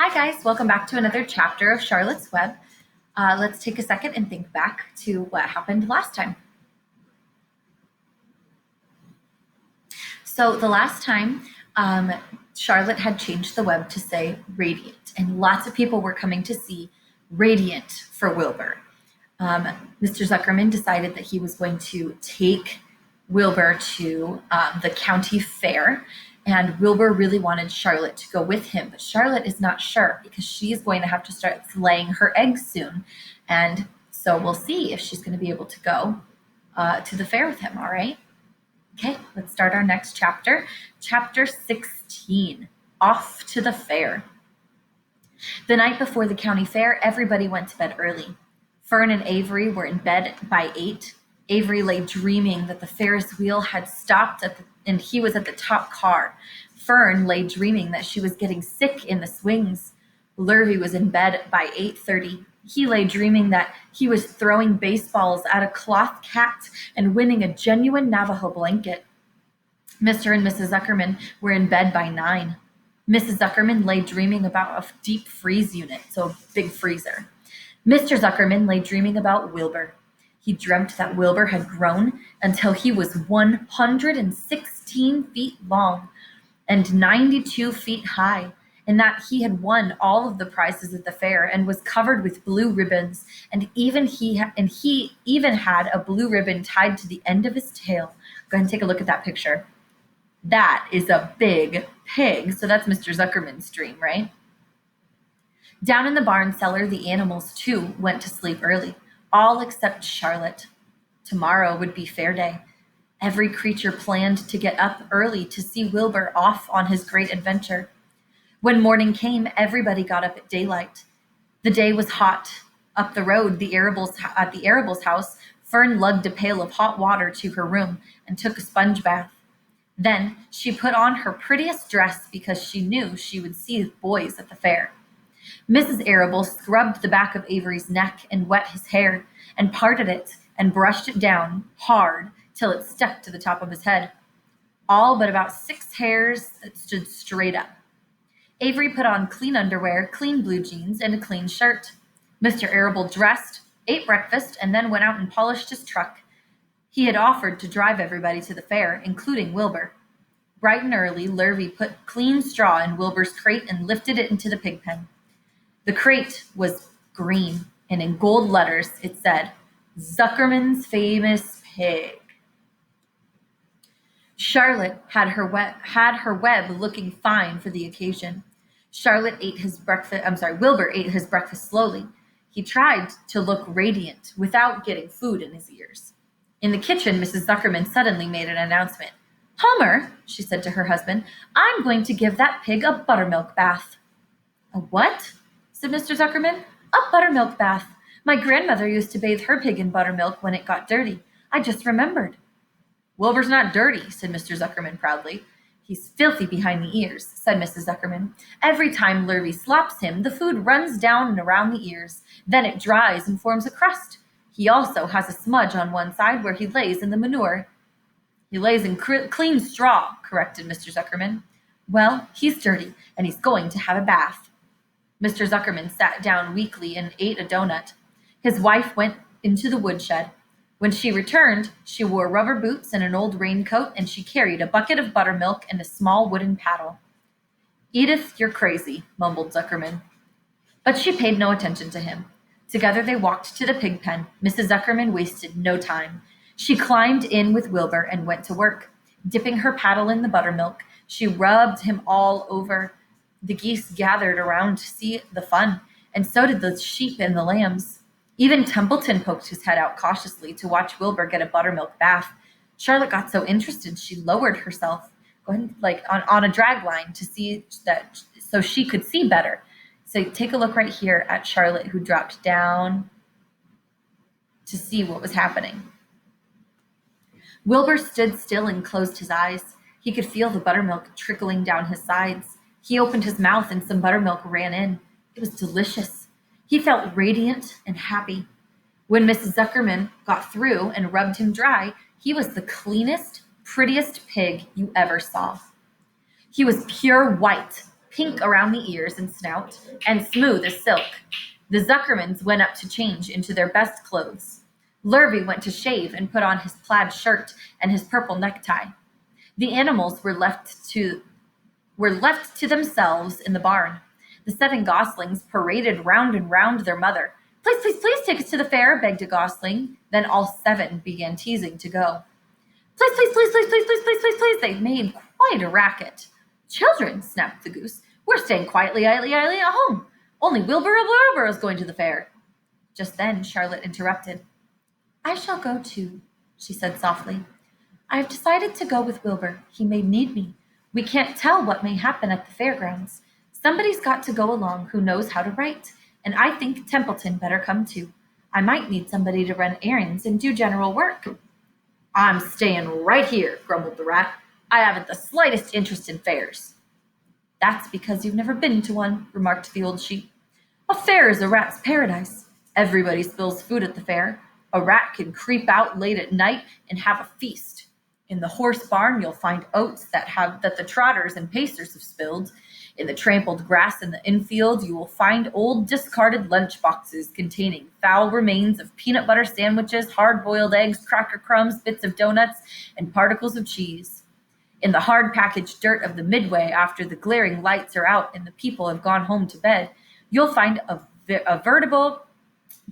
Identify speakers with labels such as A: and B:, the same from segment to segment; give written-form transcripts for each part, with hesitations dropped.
A: Hi guys, welcome back to another chapter of Charlotte's Web. Let's take a second and think back to what happened last time. So the last time, Charlotte had changed the web to say Radiant, and lots of people were coming to see Radiant for Wilbur. Mr. Zuckerman decided that he was going to take Wilbur to the county fair, and Wilbur really wanted Charlotte to go with him, but Charlotte is not sure because she's going to have to start laying her eggs soon, and so we'll see if she's going to be able to go to the fair with him, all right? Okay, let's start our next chapter. Chapter 16, Off to the Fair. The night before the county fair, everybody went to bed early. Fern and Avery were in bed by 8. Avery lay dreaming that the Ferris wheel had stopped and he was at the top car. Fern lay dreaming that she was getting sick in the swings. Lurvy was in bed by 8:30. He lay dreaming that he was throwing baseballs at a cloth cat and winning a genuine Navajo blanket. Mr. and Mrs. Zuckerman were in bed by 9. Mrs. Zuckerman lay dreaming about a deep freeze unit, so a big freezer. Mr. Zuckerman lay dreaming about Wilbur. He dreamt that Wilbur had grown until he was 116 feet long and 92 feet high, and that he had won all of the prizes at the fair and was covered with blue ribbons, and he even had a blue ribbon tied to the end of his tail. Go ahead and take a look at that picture. That is a big pig. So that's Mr. Zuckerman's dream, right? Down in the barn cellar, the animals too went to sleep early, all except Charlotte. Tomorrow would be fair day. Every creature planned to get up early to see Wilbur off on his great adventure. When morning came, everybody got up at daylight. The day was hot. Up the road, at the Arables' house, Fern lugged a pail of hot water to her room and took a sponge bath. Then she put on her prettiest dress because she knew she would see boys at the fair. Mrs. Arable scrubbed the back of Avery's neck and wet his hair and parted it and brushed it down hard till it stuck to the top of his head, all but about 6 hairs that stood straight up. Avery put on clean underwear, clean blue jeans, and a clean shirt. Mr. Arable dressed, ate breakfast, and then went out and polished his truck. He had offered to drive everybody to the fair, including Wilbur. Bright and early, Lurvy put clean straw in Wilbur's crate and lifted it into the pig pen. The crate was green, and in gold letters it said, Zuckerman's Famous Pig. Charlotte had her web looking fine for the occasion. Wilbur ate his breakfast slowly. He tried to look radiant without getting food in his ears. In the kitchen, Mrs. Zuckerman suddenly made an announcement. Homer, she said to her husband, I'm going to give that pig a buttermilk bath. A what? Said Mr. Zuckerman. A buttermilk bath. My grandmother used to bathe her pig in buttermilk when it got dirty. I just remembered. Wilbur's not dirty, said Mr. Zuckerman proudly. He's filthy behind the ears, said Mrs. Zuckerman. Every time Lurvy slaps him, the food runs down and around the ears. Then it dries and forms a crust. He also has a smudge on one side where he lays in the manure. He lays in clean straw, corrected Mr. Zuckerman. Well, he's dirty, and he's going to have a bath. Mr. Zuckerman sat down weakly and ate a donut. His wife went into the woodshed. When she returned, she wore rubber boots and an old raincoat, and she carried a bucket of buttermilk and a small wooden paddle. Edith, you're crazy, mumbled Zuckerman. But she paid no attention to him. Together they walked to the pig pen. Mrs. Zuckerman wasted no time. She climbed in with Wilbur and went to work. Dipping her paddle in the buttermilk, she rubbed him all over. The geese gathered around to see the fun, and so did the sheep and the lambs. Even Templeton poked his head out cautiously to watch Wilbur get a buttermilk bath. Charlotte got so interested she lowered herself, on a drag line to see that, so she could see better. So take a look right here at Charlotte, who dropped down to see what was happening. Wilbur stood still and closed his eyes. He could feel the buttermilk trickling down his sides. He opened his mouth and some buttermilk ran in. It was delicious. He felt radiant and happy. When Mrs. Zuckerman got through and rubbed him dry, he was the cleanest, prettiest pig you ever saw. He was pure white, pink around the ears and snout, and smooth as silk. The Zuckermans went up to change into their best clothes. Lurvy went to shave and put on his plaid shirt and his purple necktie. The animals were left to themselves in the barn. The 7 goslings paraded round and round their mother. Please, please, please take us to the fair, begged a gosling. Then all 7 began teasing to go. Please, please, please, please, please, please, please, please, please. They made quite a racket. Children, snapped the goose, we're staying quietly, idly, idly at home. Only Wilbur is going to the fair. Just then Charlotte interrupted. I shall go too, she said softly. I have decided to go with Wilbur. He may need me. We can't tell what may happen at the fairgrounds. Somebody's got to go along who knows how to write, and I think Templeton better come too. I might need somebody to run errands and do general work. I'm staying right here, grumbled the rat. I haven't the slightest interest in fairs. That's because you've never been to one, remarked the old sheep. A fair is a rat's paradise. Everybody spills food at the fair. A rat can creep out late at night and have a feast. In the horse barn, you'll find oats that the trotters and pacers have spilled. In the trampled grass in the infield, you will find old discarded lunch boxes containing foul remains of peanut butter sandwiches, hard-boiled eggs, cracker crumbs, bits of donuts, and particles of cheese. In the hard packaged dirt of the midway, after the glaring lights are out and the people have gone home to bed, you'll find a veritable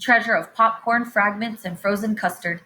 A: treasure of popcorn fragments and frozen custard,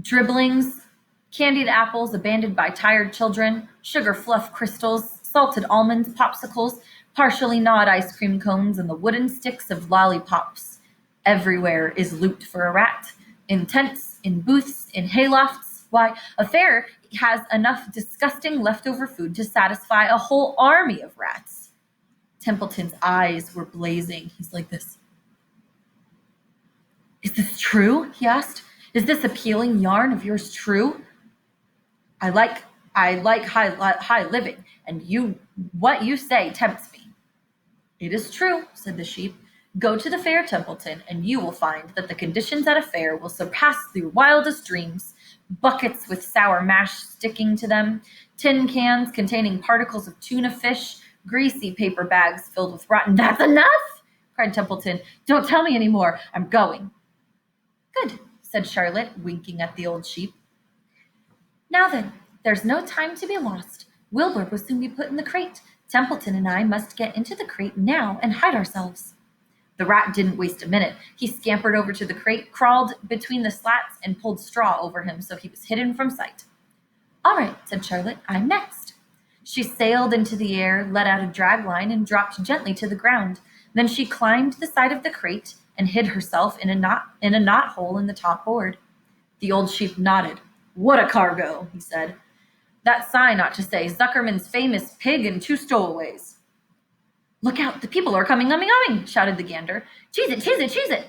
A: dribblings, candied apples abandoned by tired children, sugar fluff crystals, salted almonds, popsicles, partially gnawed ice cream cones, and the wooden sticks of lollipops. Everywhere is loot for a rat. In tents, in booths, in haylofts. Why, a fair has enough disgusting leftover food to satisfy a whole army of rats. Templeton's eyes were blazing. He's like this. Is this true? He asked. Is this appealing yarn of yours true? I like high living, and what you say tempts me. It is true, said the sheep. Go to the fair, Templeton, and you will find that the conditions at a fair will surpass your wildest dreams. Buckets with sour mash sticking to them, tin cans containing particles of tuna fish, greasy paper bags filled with rotten. That's enough, cried Templeton. Don't tell me any more. I'm going. Good, said Charlotte, winking at the old sheep. Now then, there's no time to be lost. Wilbur will soon be put in the crate. Templeton and I must get into the crate now and hide ourselves. The rat didn't waste a minute. He scampered over to the crate, crawled between the slats, and pulled straw over him so he was hidden from sight. All right, said Charlotte, I'm next. She sailed into the air, let out a drag line, and dropped gently to the ground. Then she climbed the side of the crate and hid herself in a knot hole in the top board. The old sheep nodded. What a cargo, he said. That sign ought to say Zuckerman's famous pig and 2 stowaways. Look out, the people are coming, shouted the gander. Cheese it, cheese it, cheese it.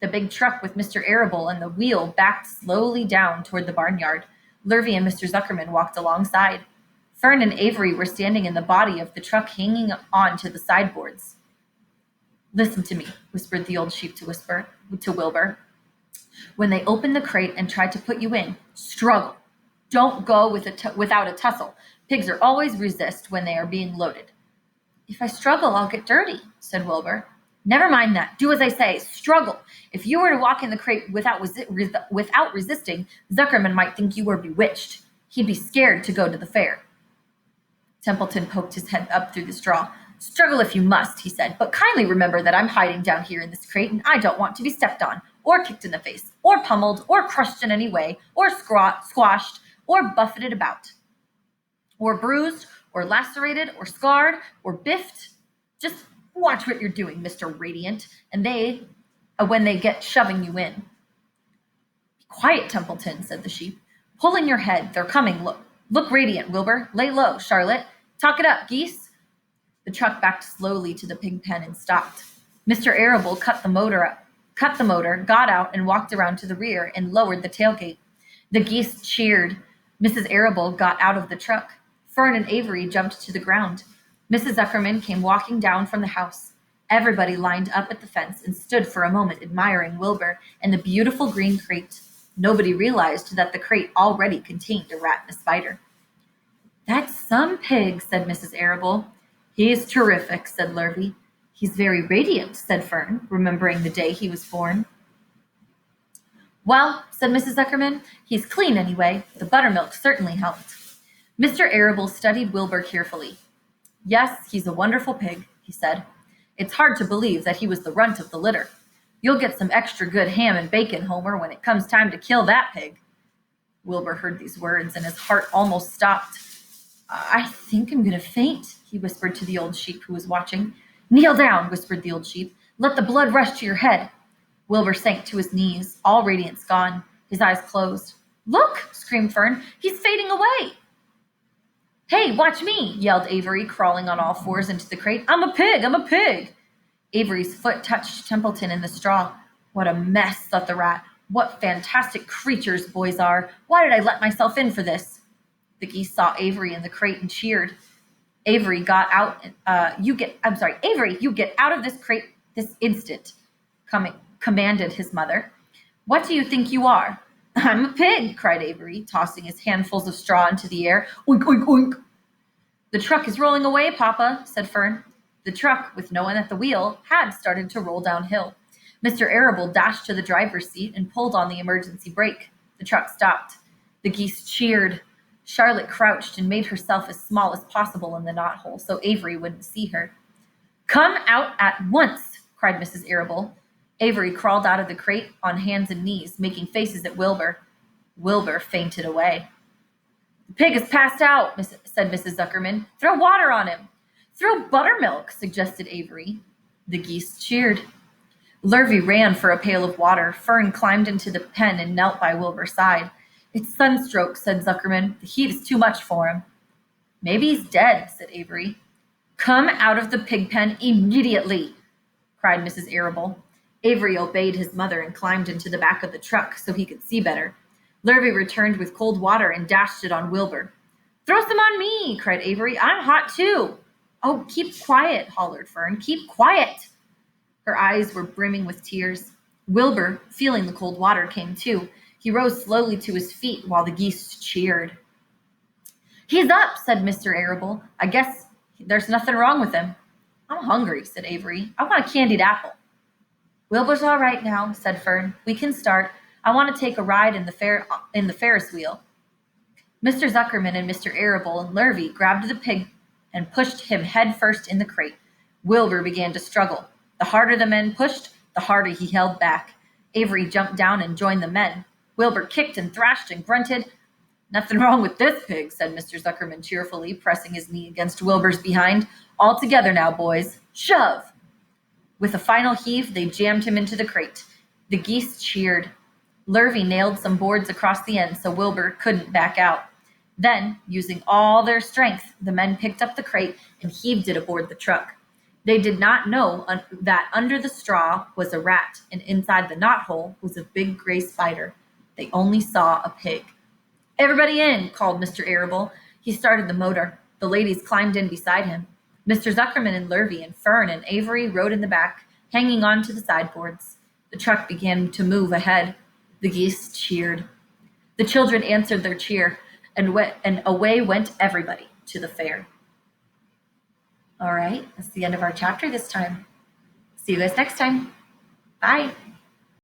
A: The big truck with Mr. Arable and the wheel backed slowly down toward the barnyard. Lurvy and Mr. Zuckerman walked alongside. Fern and Avery were standing in the body of the truck, hanging on to the sideboards. Listen to me, whispered the old sheep to Wilbur. When they open the crate and try to put you in, struggle. Don't go without a tussle. Pigs are always resist when they are being loaded. If I struggle, I'll get dirty, said Wilbur. Never mind that. Do as I say. Struggle. If you were to walk in the crate without resisting, Zuckerman might think you were bewitched. He'd be scared to go to the fair. Templeton poked his head up through the straw. Struggle if you must, he said, but kindly remember that I'm hiding down here in this crate, and I don't want to be stepped on, or kicked in the face, or pummeled, or crushed in any way, or squashed, or buffeted about, or bruised, or lacerated, or scarred, or biffed. Just watch what you're doing, Mr. Radiant, and when they get shoving you in. Be quiet, Templeton, said the sheep. Pull in your head. They're coming. Look radiant, Wilbur. Lay low, Charlotte. Talk it up, geese. The truck backed slowly to the pig pen and stopped. Mr. Arable cut the motor, got out and walked around to the rear and lowered the tailgate. The geese cheered. Mrs. Arable got out of the truck. Fern and Avery jumped to the ground. Mrs. Zuckerman came walking down from the house. Everybody lined up at the fence and stood for a moment admiring Wilbur and the beautiful green crate. Nobody realized that the crate already contained a rat and a spider. That's some pig, said Mrs. Arable. He's terrific, said Lurvy. He's very radiant, said Fern, remembering the day he was born. Well, said Mrs. Zuckerman, he's clean anyway. The buttermilk certainly helped. Mr. Arable studied Wilbur carefully. Yes, he's a wonderful pig, he said. It's hard to believe that he was the runt of the litter. You'll get some extra good ham and bacon, Homer, when it comes time to kill that pig. Wilbur heard these words, and his heart almost stopped. I think I'm going to faint, he whispered to the old sheep who was watching. Kneel down, whispered the old sheep. Let the blood rush to your head. Wilbur sank to his knees, all radiance gone, his eyes closed. Look, screamed Fern, he's fading away. Hey, watch me, yelled Avery, crawling on all fours into the crate. I'm a pig, I'm a pig. Avery's foot touched Templeton in the straw. What a mess, thought the rat. What fantastic creatures boys are. Why did I let myself in for this? The geese saw Avery in the crate and cheered. Avery got out. Avery, you get out of this crate this instant, commanded his mother. What do you think you are? I'm a pig, cried Avery, tossing his handfuls of straw into the air. Oink, oink, oink. The truck is rolling away, Papa, said Fern. The truck, with no one at the wheel, had started to roll downhill. Mr. Arable dashed to the driver's seat and pulled on the emergency brake. The truck stopped. The geese cheered. Charlotte crouched and made herself as small as possible in the knothole so Avery wouldn't see her. Come out at once, cried Mrs. Arable. Avery crawled out of the crate on hands and knees, making faces at Wilbur. Wilbur fainted away. The pig is passed out, said Mrs. Zuckerman. Throw water on him. Throw buttermilk, suggested Avery. The geese cheered. Lurvy ran for a pail of water. Fern climbed into the pen and knelt by Wilbur's side. It's sunstroke, said Zuckerman. The heat is too much for him. Maybe he's dead, said Avery. Come out of the pig pen immediately, cried Mrs. Arable. Avery obeyed his mother and climbed into the back of the truck so he could see better. Lurvy returned with cold water and dashed it on Wilbur. Throw some on me, cried Avery. I'm hot too. Oh, keep quiet, hollered Fern. Keep quiet. Her eyes were brimming with tears. Wilbur, feeling the cold water, came too. He rose slowly to his feet while the geese cheered. He's up, said Mr. Arable. I guess there's nothing wrong with him. I'm hungry, said Avery. I want a candied apple. Wilbur's all right now, said Fern. We can start. I want to take a ride in the Ferris wheel. Mr. Zuckerman and Mr. Arable and Lurvy grabbed the pig and pushed him head first in the crate. Wilbur began to struggle. The harder the men pushed, the harder he held back. Avery jumped down and joined the men. Wilbur kicked and thrashed and grunted. Nothing wrong with this pig, said Mr. Zuckerman cheerfully, pressing his knee against Wilbur's behind. All together now, boys. Shove! With a final heave, they jammed him into the crate. The geese cheered. Lurvy nailed some boards across the end so Wilbur couldn't back out. Then, using all their strength, the men picked up the crate and heaved it aboard the truck. They did not know that under the straw was a rat, and inside the knothole was a big gray spider. They only saw a pig. Everybody in, called Mr. Arable. He started the motor. The ladies climbed in beside him. Mr. Zuckerman and Lurvy and Fern and Avery rode in the back, hanging on to the sideboards. The truck began to move ahead. The geese cheered. The children answered their cheer, and away went everybody to the fair. All right, that's the end of our chapter this time. See you guys next time. Bye.